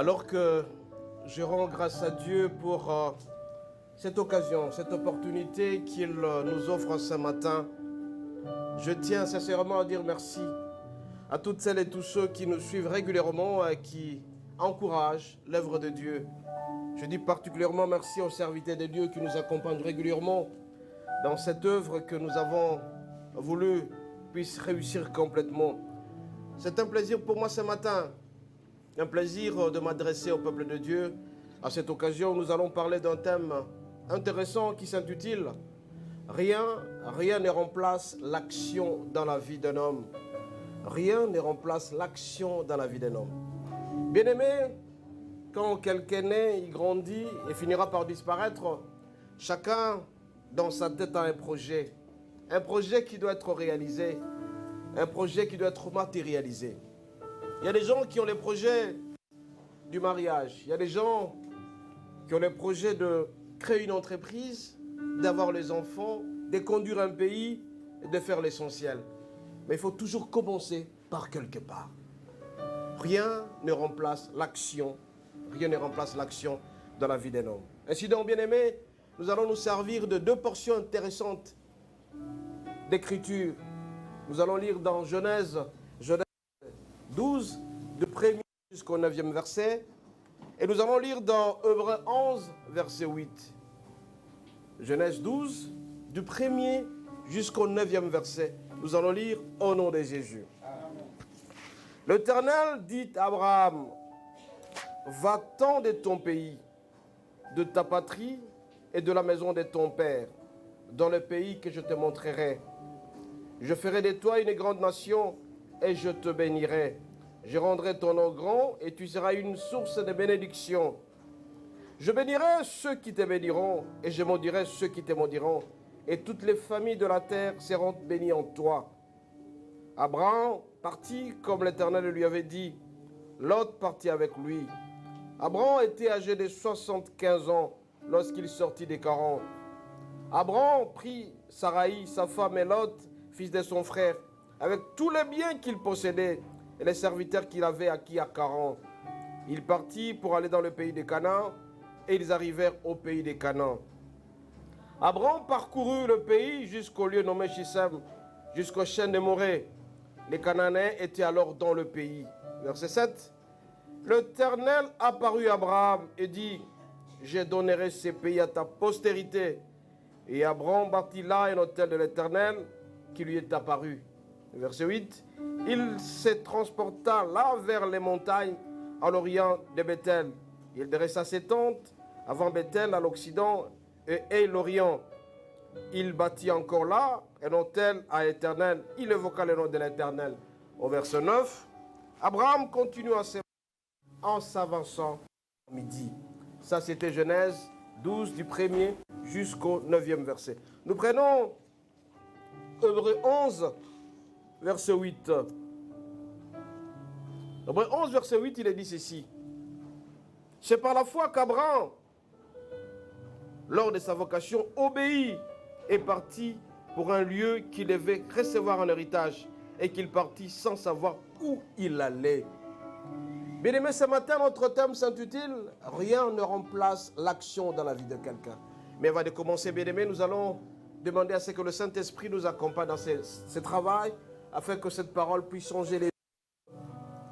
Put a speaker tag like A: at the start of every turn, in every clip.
A: Alors que je rends grâce à Dieu pour cette occasion, cette opportunité qu'il nous offre ce matin, je tiens sincèrement à dire merci à toutes celles et tous ceux qui nous suivent régulièrement et qui encouragent l'œuvre de Dieu. Je dis particulièrement merci aux serviteurs de Dieu qui nous accompagnent régulièrement dans cette œuvre que nous avons voulu puisse réussir complètement. C'est un plaisir pour moi ce matin, un plaisir de m'adresser au peuple de Dieu. À cette occasion, nous allons parler d'un thème intéressant qui s'intitule « Rien ne remplace l'action dans la vie d'un homme ». Rien ne remplace l'action dans la vie d'un homme. Bien-aimé, quand quelqu'un naît, il grandit et finira par disparaître, chacun dans sa tête a un projet qui doit être réalisé, un projet qui doit être matérialisé. Il y a des gens qui ont les projets du mariage, il y a des gens qui ont les projets de créer une entreprise, d'avoir les enfants, de conduire un pays et de faire l'essentiel. Mais il faut toujours commencer par quelque part. Rien ne remplace l'action, rien ne remplace l'action dans la vie d'un homme. Ainsi donc, bien-aimés, nous allons nous servir de deux portions intéressantes d'écriture. Nous allons lire dans Genèse 12, du 1er jusqu'au 9e verset. Et nous allons lire dans Hébreux 11, verset 8. Genèse 12, du 1er jusqu'au 9e verset. Nous allons lire au nom de Jésus. L'Éternel dit à Abraham, va-t'en de ton pays, de ta patrie et de la maison de ton père, dans le pays que je te montrerai. Je ferai de toi une grande nation et je te bénirai. Je rendrai ton nom grand et tu seras une source de bénédiction. Je bénirai ceux qui te béniront et je maudirai ceux qui te maudiront. Et toutes les familles de la terre seront bénies en toi. Abraham partit comme l'Éternel lui avait dit. Lot partit avec lui. Abraham était âgé de 75 ans lorsqu'il sortit des 40. Abraham prit Saraï, sa femme, et Lot, fils de son frère, avec tous les biens qu'il possédait et les serviteurs qu'il avait acquis à 40. Il partit pour aller dans le pays de Canaan et ils arrivèrent au pays de Canaan. Abraham parcourut le pays jusqu'au lieu nommé Shichem, jusqu'au chêne de Morée. Les Cananéens étaient alors dans le pays. Verset 7. L'Éternel apparut à Abraham et dit, je donnerai ce pays à ta postérité. Et Abraham bâtit là un autel de l'Éternel qui lui est apparu. Verset 8. Il se transporta là vers les montagnes à l'orient de Bethel. Il dressa ses tentes avant Bethel à l'occident et l'orient. Il bâtit encore là un autel à l'Éternel. Il évoqua le nom de l'Éternel. Au verset 9, Abraham continue en s'avançant à midi. Ça, c'était Genèse 12, du 1er jusqu'au 9e verset. Nous prenons Hébreux 11, verset 8. Hébreux 11, verset 8, il est dit ceci. C'est par la foi qu'Abraham, lors de sa vocation, obéit et partit pour un lieu qu'il devait recevoir en héritage et qu'il partit sans savoir où il allait. Bien-aimés, ce matin, notre thème s'intitule « Rien ne remplace l'action dans la vie de quelqu'un ». Mais avant de commencer, bien-aimés, nous allons demander à ce que le Saint-Esprit nous accompagne dans ce travail afin que cette parole puisse changer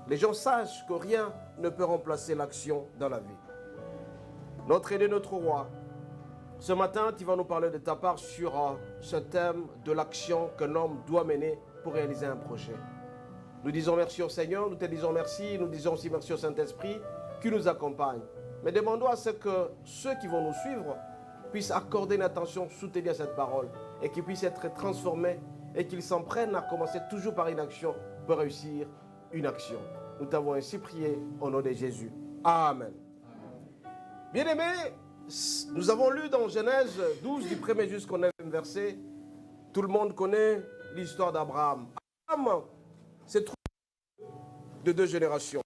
A: les gens sachent que rien ne peut remplacer l'action dans la vie. Notre aîné, notre roi, ce matin, tu vas nous parler de ta part sur ce thème de l'action qu'un homme doit mener pour réaliser un projet. Nous disons merci au Seigneur, nous te disons merci, nous disons aussi merci au Saint-Esprit qui nous accompagne. Mais demandons à ce que ceux qui vont nous suivre puissent accorder une attention soutenue à cette parole et qu'ils puissent être transformés et qu'ils s'en prennent à commencer toujours par une action pour réussir une action. Nous t'avons ainsi prié au nom de Jésus. Amen. Bien-aimés, nous avons lu dans Genèse 12, du 1er jusqu'au 9e verset, tout le monde connaît l'histoire d'Abraham. Abraham, c'est de deux générations.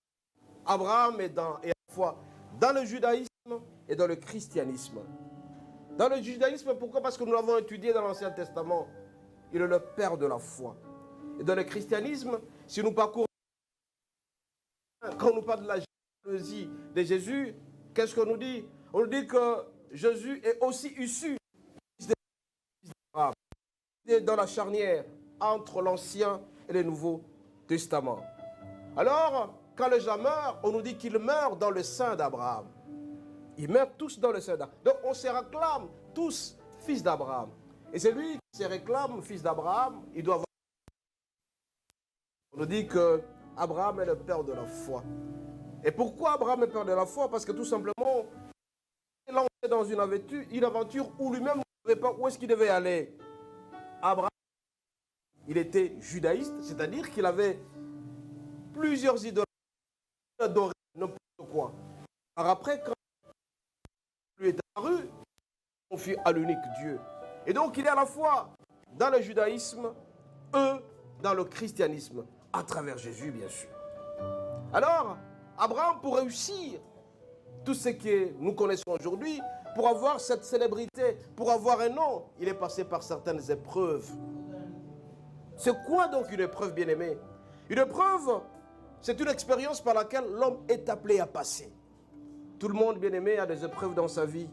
A: Abraham est à la fois dans le judaïsme et dans le christianisme. Dans le judaïsme, pourquoi? Parce que nous l'avons étudié dans l'Ancien Testament. Il est le père de la foi. Et dans le christianisme, si nous parcourons, quand on nous parle de la de Jésus, qu'est-ce qu'on nous dit? On nous dit que Jésus est aussi issu d'Abraham. Il est dans la charnière entre l'Ancien et le Nouveau Testament. Alors, quand les gens meurent, on nous dit qu'ils meurent dans le sein d'Abraham. Ils meurent tous dans le sein d'Abraham. Donc, on se réclame tous fils d'Abraham. Et c'est lui qui se réclame fils d'Abraham, il doit avoir... On nous dit que Abraham est le père de la foi. Et pourquoi Abraham est père de la foi? Parce que tout simplement, il est lancé dans une aventure où lui-même ne savait pas où est-ce qu'il devait aller. Abraham, il était judaïste, c'est-à-dire qu'il avait plusieurs idoles, adorait n'importe quoi. Alors après, quand lui est apparu, il confie à l'unique Dieu. Et donc, il est à la fois dans le judaïsme, eux dans le christianisme, à travers Jésus, bien sûr. Alors, Abraham, pour réussir tout ce que nous connaissons aujourd'hui, pour avoir cette célébrité, pour avoir un nom, il est passé par certaines épreuves. C'est quoi donc une épreuve, bien-aimé? Une épreuve, c'est une expérience par laquelle l'homme est appelé à passer. Tout le monde, bien-aimé, a des épreuves dans sa vie.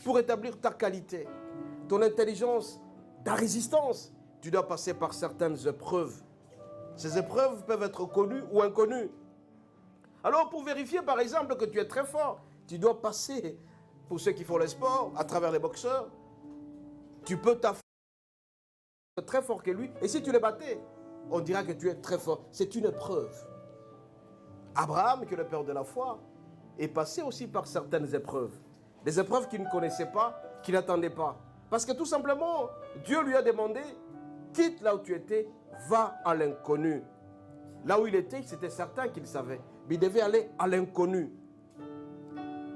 A: Pour établir ta qualité, ton intelligence, ta résistance, tu dois passer par certaines épreuves. Ces épreuves peuvent être connues ou inconnues. Alors, pour vérifier, par exemple, que tu es très fort, tu dois passer, pour ceux qui font le sport, à travers les boxeurs, tu peux t'affronter très fort que lui, et si tu le battais, on dira que tu es très fort. C'est une épreuve. Abraham, qui est le père de la foi, est passé aussi par certaines épreuves. Des épreuves qu'il ne connaissait pas, qu'il n'attendait pas. Parce que tout simplement, Dieu lui a demandé, quitte là où tu étais, va à l'inconnu. Là où il était, c'était certain qu'il savait. Mais il devait aller à l'inconnu.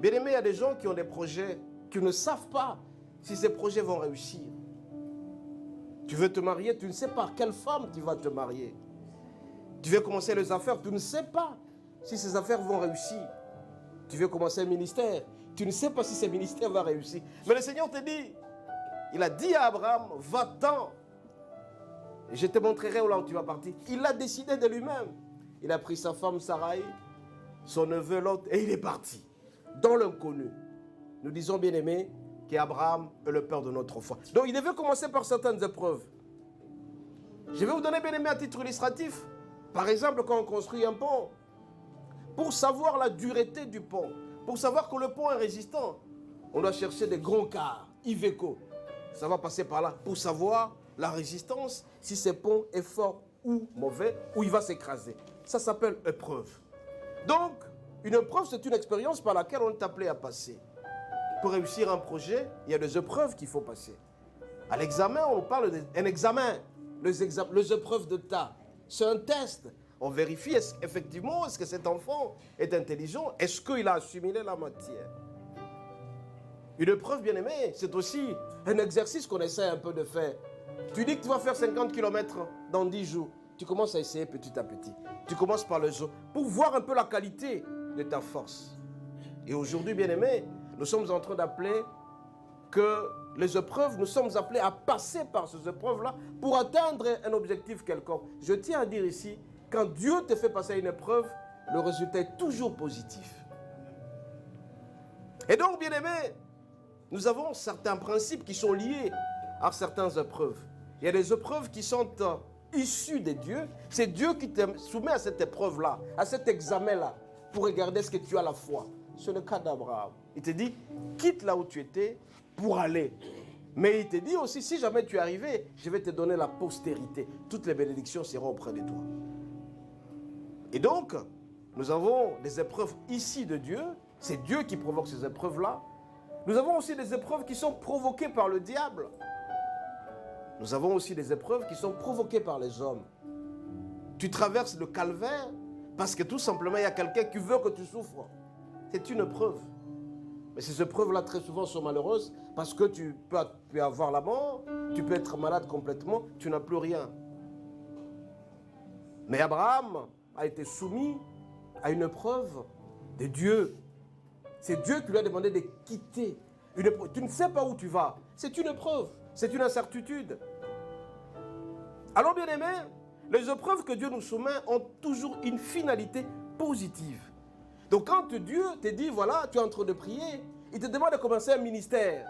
A: Bien aimé, il y a des gens qui ont des projets, qui ne savent pas si ces projets vont réussir. Tu veux te marier, tu ne sais pas quelle femme tu vas te marier. Tu veux commencer les affaires, tu ne sais pas si ces affaires vont réussir. Tu veux commencer un ministère, tu ne sais pas si ce ministère va réussir. Mais le Seigneur te dit, il a dit à Abraham, va-t'en. Et je te montrerai où là où tu vas partir. Il a décidé de lui-même. Il a pris sa femme Sarai, son neveu Lot, et il est parti. Dans l'inconnu. Nous disons, bien aimé, qu'Abraham est le père de notre foi. Donc il devait commencer par certaines épreuves. Je vais vous donner, bien aimé, à titre illustratif. Par exemple, quand on construit un pont, pour savoir la dureté du pont, pour savoir que le pont est résistant, on doit chercher des grands cars, Iveco. Ça va passer par là pour savoir la résistance, si ce pont est fort ou mauvais, ou il va s'écraser. Ça s'appelle épreuve. Donc, une épreuve, c'est une expérience par laquelle on est appelé à passer. Pour réussir un projet, il y a des épreuves qu'il faut passer. À l'examen, on parle d'un examen, les épreuves de tas. C'est un test. On vérifie effectivement, est-ce que cet enfant est intelligent? Est-ce qu'il a assimilé la matière? Une épreuve, bien aimée, c'est aussi un exercice qu'on essaie un peu de faire. Tu dis que tu vas faire 50 km dans 10 jours. Tu commences à essayer petit à petit. Tu commences par le jeu pour voir un peu la qualité de ta force. Et aujourd'hui, bien aimé, nous sommes en train d'appeler que les épreuves, nous sommes appelés à passer par ces épreuves-là pour atteindre un objectif quelconque. Je tiens à dire ici, quand Dieu te fait passer une épreuve, le résultat est toujours positif. Et donc, bien aimé, nous avons certains principes qui sont liés à certaines épreuves. Il y a des épreuves qui sont issues de Dieu. C'est Dieu qui te soumet à cette épreuve-là, à cet examen-là, pour regarder ce que tu as la foi. C'est le cas d'Abraham. Il te dit, quitte là où tu étais pour aller. Mais il te dit aussi, si jamais tu es arrivé, je vais te donner la postérité. Toutes les bénédictions seront auprès de toi. Et donc, nous avons des épreuves ici de Dieu. C'est Dieu qui provoque ces épreuves-là. Nous avons aussi des épreuves qui sont provoquées par le diable. Nous avons aussi des épreuves qui sont provoquées par les hommes. Tu traverses le calvaire parce que tout simplement, il y a quelqu'un qui veut que tu souffres. C'est une épreuve. Mais ces épreuves-là, très souvent, sont malheureuses parce que tu peux avoir la mort, tu peux être malade complètement, tu n'as plus rien. Mais Abraham a été soumis à une épreuve de Dieu. C'est Dieu qui lui a demandé de quitter. Tu ne sais pas où tu vas. C'est une épreuve, c'est une incertitude. Alors, bien aimé, les épreuves que Dieu nous soumet ont toujours une finalité positive. Donc quand Dieu te dit, voilà, tu es en train de prier, il te demande de commencer un ministère.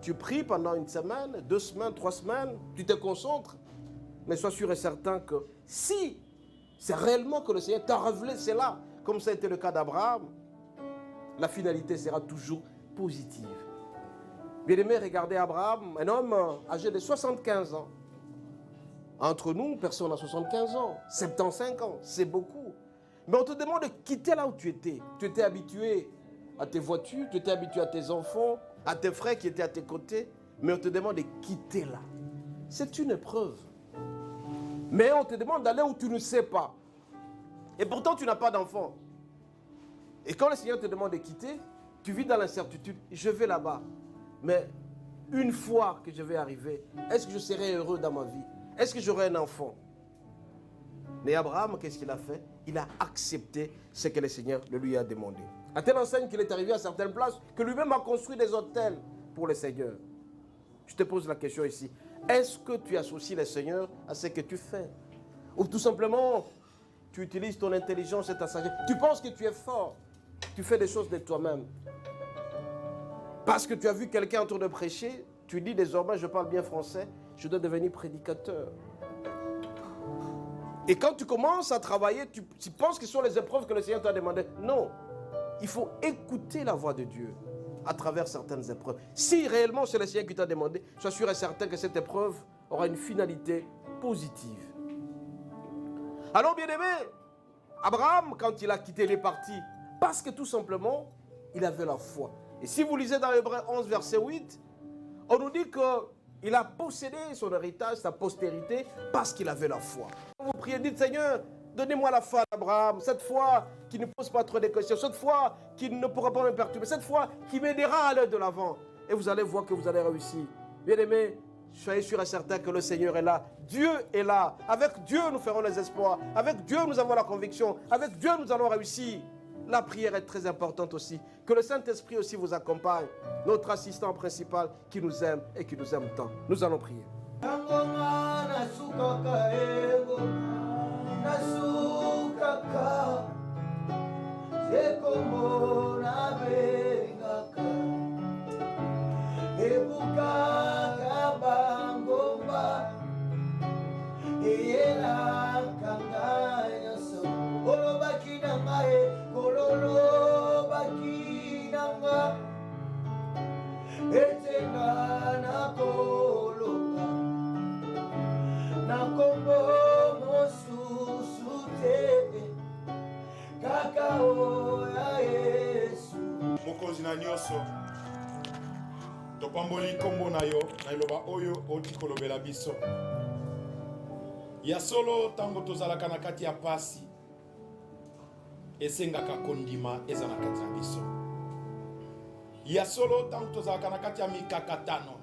A: Tu pries pendant 1 semaine, 2 semaines, 3 semaines, tu te concentres, mais sois sûr et certain que si c'est réellement que le Seigneur t'a révélé cela, comme ça a été le cas d'Abraham, la finalité sera toujours positive. Bien-aimé, regardez Abraham, un homme âgé de 75 ans. Entre nous, personne n'a 75 ans, 75 ans, c'est beaucoup. Mais on te demande de quitter là où tu étais. Tu étais habitué à tes voitures, tu étais habitué à tes enfants, à tes frères qui étaient à tes côtés, mais on te demande de quitter là. C'est une épreuve. Mais on te demande d'aller où tu ne sais pas. Et pourtant, tu n'as pas d'enfant. Et quand le Seigneur te demande de quitter, tu vis dans l'incertitude. Je vais là-bas. Mais une fois que je vais arriver, est-ce que je serai heureux dans ma vie? Est-ce que j'aurai un enfant? Mais Abraham, qu'est-ce qu'il a fait? Il a accepté ce que le Seigneur lui a demandé. À telle enseigne qu'il est arrivé à certaines places, que lui-même a construit des hôtels pour le Seigneur. Je te pose la question ici. Est-ce que tu associes le Seigneur à ce que tu fais? Ou tout simplement, tu utilises ton intelligence et ta sagesse. Tu penses que tu es fort. Tu fais des choses de toi-même. Parce que tu as vu quelqu'un en train de prêcher, tu dis désormais, je parle bien français, je dois devenir prédicateur. Et quand tu commences à travailler, tu penses que ce sont les épreuves que le Seigneur t'a demandé. Non, il faut écouter la voix de Dieu à travers certaines épreuves. Si réellement c'est le Seigneur qui t'a demandé, sois sûr et certain que cette épreuve aura une finalité positive. Alors bien aimé, Abraham, quand il a quitté les partis, parce que tout simplement, il avait la foi. Et si vous lisez dans Hébreux 11, verset 8, on nous dit qu'il a possédé son héritage, sa postérité, parce qu'il avait la foi. Vous priez, dites Seigneur, donnez-moi la foi d'Abraham, cette foi qui ne pose pas trop de questions, cette foi qui ne pourra pas me perturber, cette foi qui m'aidera à aller de l'avant. Et vous allez voir que vous allez réussir. Bien aimé, soyez sûr et certain que le Seigneur est là. Dieu est là. Avec Dieu, nous ferons les espoirs. Avec Dieu, nous avons la conviction. Avec Dieu, nous allons réussir. La prière est très importante aussi. Que le Saint-Esprit aussi vous accompagne. Notre assistant principal qui nous aime et qui nous aime tant. Nous allons prier.
B: Mokonzi na nyonso topamboli kombo na yo na iloba oyo oti kolobela biso ya solo tango tozalaka na kati ya pasi esengaka kondima eza na kati na biso ya solo tango tozalaka na kati ya mikakatano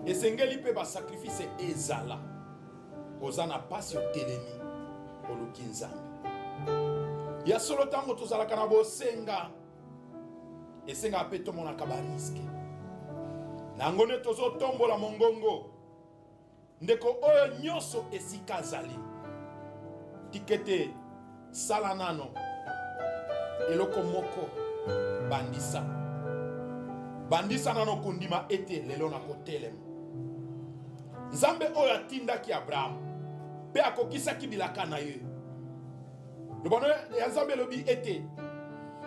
B: esengeli mpe basakrifise ezala oza na pasi otelemi oluki nzambe ya solo tango tozalaka na bosenga esenga mpe tomonaka bariske nango nde tozotombola mongongo ndeko oyo nyonso esika azali tikete sala nano eloko moko bandisa nano kondima ete lelo na kotelema nzambe oyo atindaki Abraham mpe akokisaki bilaka na ye lobano ya nzambe elobi ete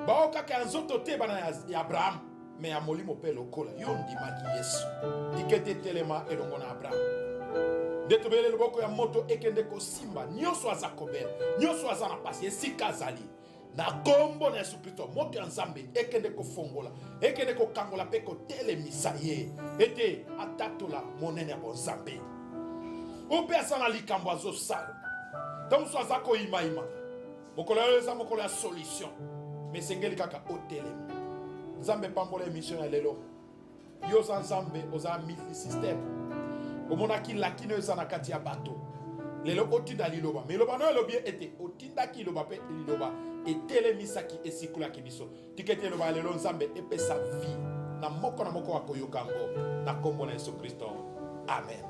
B: baokaka ya nzoto te bana ya Abraham me ya molimo mpe lokola yo ndimaki Yesu tikete telema elongo na Abraham nde tobele loboko ya moto ekende kosimba nyonso aza kobela nyonso aza na pasi esika azali na kombo na Yesu Kristo moto ya nzambe ekende kofongola ekende kokangola mpe kotelemisa ye ete atatola monene ya bonzambe o mpe aza na likambo azosala ntango so aza koyimayima mokolo oyo eza mokolo ya solution mais sengeli kaka otelemi nzambe pambola émission ya lelo yo oza nzambe oza multi système omonaki lakino eza na kati ya bato lelo otinda liloba mais liloba no elobi ete otindaki liloba mpe liloba etelemisaki esikulaki biso tikete liloba lelo nzambe epesa vie na moko akoyoka yango na kombo na Yesu Kristo amen.